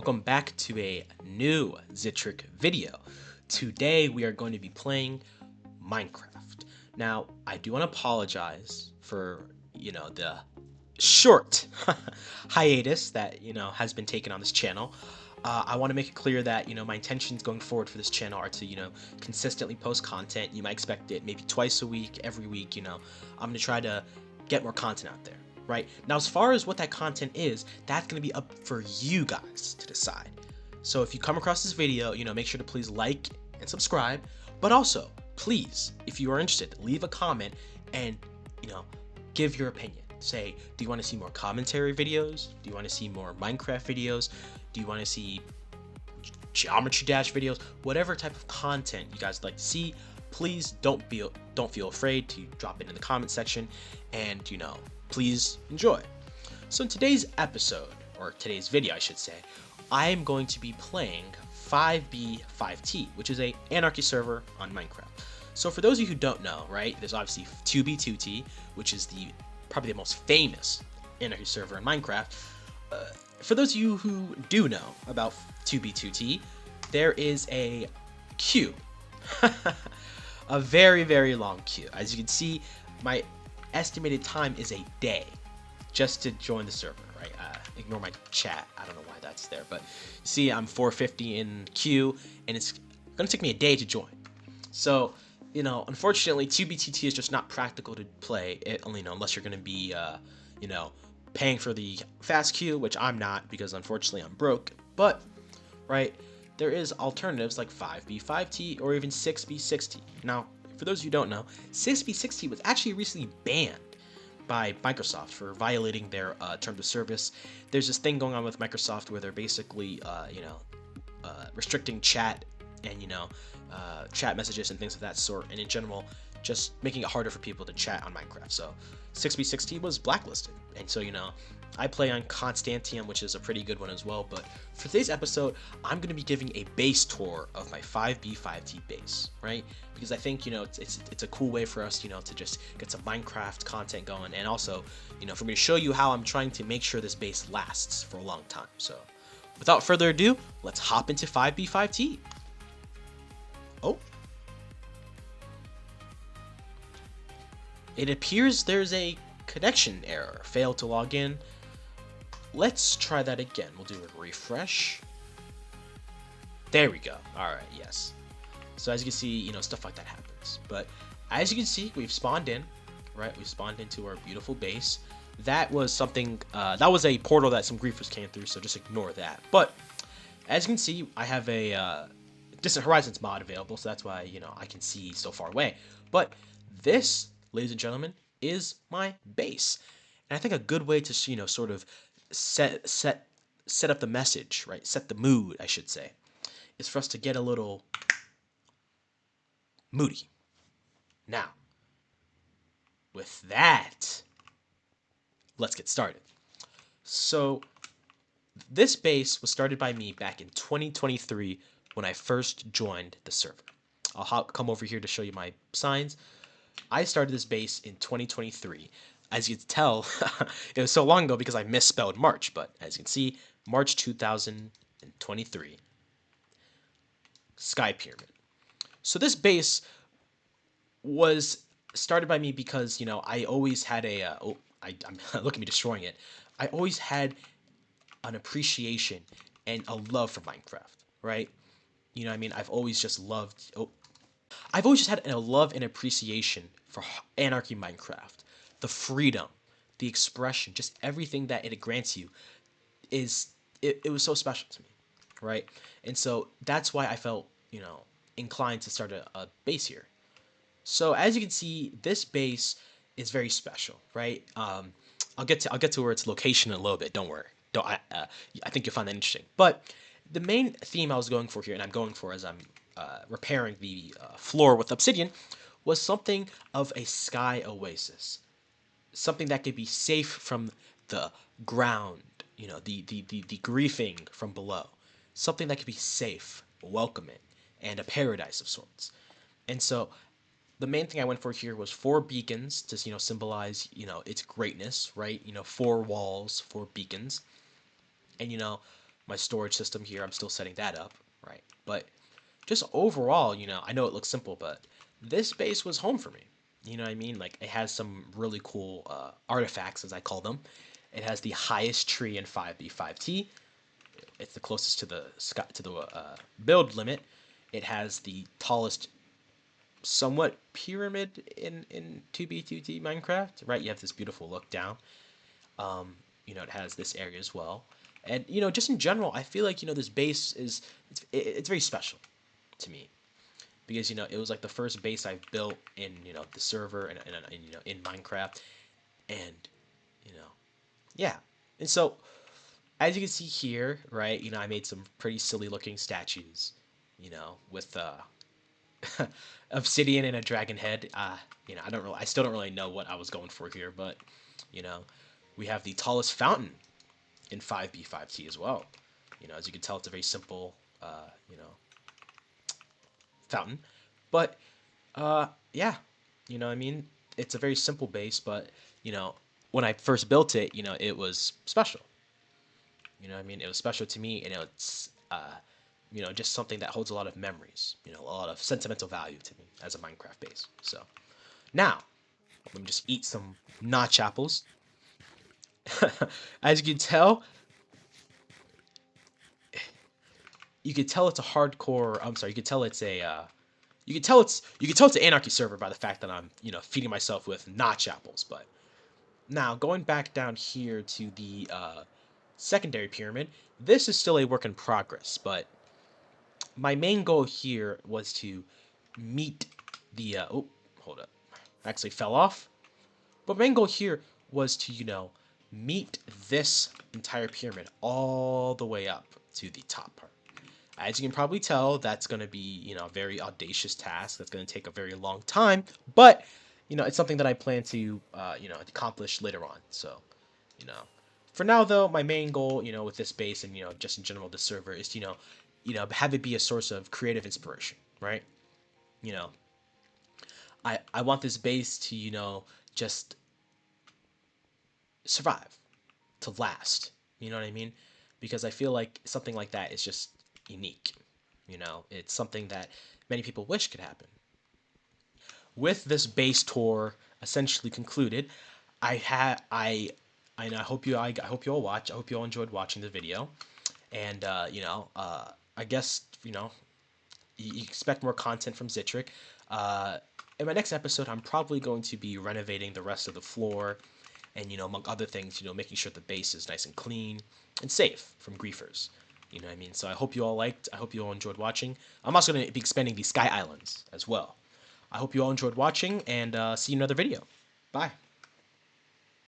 Welcome back to a new Zitric video. Today we are going to be playing Minecraft. Now, I do want to apologize for, the short hiatus that, has been taken on this channel. I want to make it clear that, my intentions going forward for this channel are to, consistently post content. You might expect it maybe twice a week, every week, I'm going to try to get more content out there. Right now, as far as what that content is, that's going to be up for you guys to decide. So if you come across this video, make sure to please like and subscribe, but also please, if you are interested, leave a comment and, you know, give your opinion. Say, do you want to see more commentary videos? Do you want to see more Minecraft videos? Do you want to see Geometry Dash videos? Whatever type of content you guys like to see, please don't feel afraid to drop it in the comment section, and please enjoy. So in today's episode, or today's video I should say, I am going to be playing 5b5t, which is a anarchy server on Minecraft. So for those of you who don't know, right, there's obviously 2b2t, which is probably the most famous anarchy server in Minecraft. For those of you who do know about 2b2t, there is a queue. A very, very long queue. As you can see, my estimated time is a day just to join the server, right? Ignore my chat. I don't know why that's there, but see, I'm 450 in queue, and it's gonna take me a day to join. So, unfortunately, 2BTT is just not practical to play, unless you're gonna be, paying for the fast queue, which I'm not because unfortunately I'm broke. But, right, there is alternatives like 5b5t or even 6b6t. Now, for those of you who don't know, 6b6t was actually recently banned by Microsoft for violating their terms of service. There's this thing going on with Microsoft where they're basically, restricting chat and, chat messages and things of that sort, and in general, just making it harder for people to chat on Minecraft. So 6b6t was blacklisted, and so I play on Constantium, which is a pretty good one as well. But for today's episode, I'm going to be giving a base tour of my 5b5t base, right? Because I think it's a cool way for us to just get some Minecraft content going, and also for me to show you how I'm trying to make sure this base lasts for a long time. So without further ado, let's hop into 5b5t. Oh. It appears there's a connection error. Failed to log in. Let's try that again. We'll do a refresh. There we go. Alright, yes. So as you can see, stuff like that happens. But as you can see, we've spawned in, right? We've spawned into our beautiful base. That was something, that was a portal that some griefers came through, so just ignore that. But as you can see, I have a Distant Horizons mod available, so that's why, I can see so far away. But this, ladies and gentlemen, is my base. And I think a good way to, sort of set up the message, right? Set the mood, I should say, is for us to get a little moody. Now, with that, let's get started. So, this base was started by me back in 2023 when I first joined the server. I'll come over here to show you my signs. I started this base in 2023. As you can tell, it was so long ago because I misspelled March, but as you can see, March 2023. Sky Pyramid. So this base was started by me because, I always had a, look at me destroying it. I always had an appreciation and a love for Minecraft, right? I mean? I've always just loved, I've always just had a love and appreciation for Anarchy Minecraft. The freedom, the expression, just everything that it grants you it was so special to me, right? And so that's why I felt, inclined to start a base here. So as you can see, this base is very special, right? I'll get to where its location in a little bit. Don't worry. Don't I think you'll find that interesting. But the main theme I was going for here, and I'm going for as I'm repairing the floor with obsidian, was something of a sky oasis, something that could be safe from the ground, the griefing from below, something that could be safe, welcoming, and a paradise of sorts. And so the main thing I went for here was 4 beacons to symbolize its greatness, right? 4 walls, 4 beacons, and my storage system here, I'm still setting that up, right? But just overall, I know it looks simple, but this base was home for me. You know what I mean? Like it has some really cool artifacts, as I call them. It has the highest tree in 5B5T. It's the closest to the build limit. It has the tallest, somewhat pyramid in 2B2T Minecraft, right? You have this beautiful look down. It has this area as well, and just in general, I feel like this base it's very special to me because it was like the first base I built in the server and in Minecraft, and you know yeah, and so as you can see here, right, I made some pretty silly looking statues, with obsidian and a dragon head. I still don't really know what I was going for here, but you know, we have the tallest fountain in 5B5T as well. As you can tell, it's a very simple, fountain. But yeah, I mean, it's a very simple base, but when I first built it, it was special. I mean, it was special to me, and it's just something that holds a lot of memories. A lot of sentimental value to me as a Minecraft base. So now, let me just eat some notch apples. As you can tell it's a hardcore. I'm sorry. You can tell it's a. You can tell it's an anarchy server by the fact that I'm feeding myself with notch apples. But now going back down here to the secondary pyramid, this is still a work in progress. But my main goal here was to meet the. Oh, hold up. Actually fell off. But my main goal here was to meet this entire pyramid all the way up to the top part. As you can probably tell, that's going to be, a very audacious task. That's going to take a very long time, but, it's something that I plan to, accomplish later on. So, you know, for now though, my main goal, with this base and, just in general, this server is to, have it be a source of creative inspiration, right? You know, I want this base to, just survive, to last. You know what I mean? Because I feel like something like that is just unique. It's something that many people wish could happen. With this base tour essentially concluded, I hope I hope you all watch. I hope you all enjoyed watching the video, and I guess you expect more content from Zitric. In my next episode, I'm probably going to be renovating the rest of the floor, and among other things, making sure the base is nice and clean and safe from griefers. You know what I mean? So I hope you all liked. I hope you all enjoyed watching. I'm also going to be expanding the Sky Islands as well. I hope you all enjoyed watching, and see you in another video. Bye.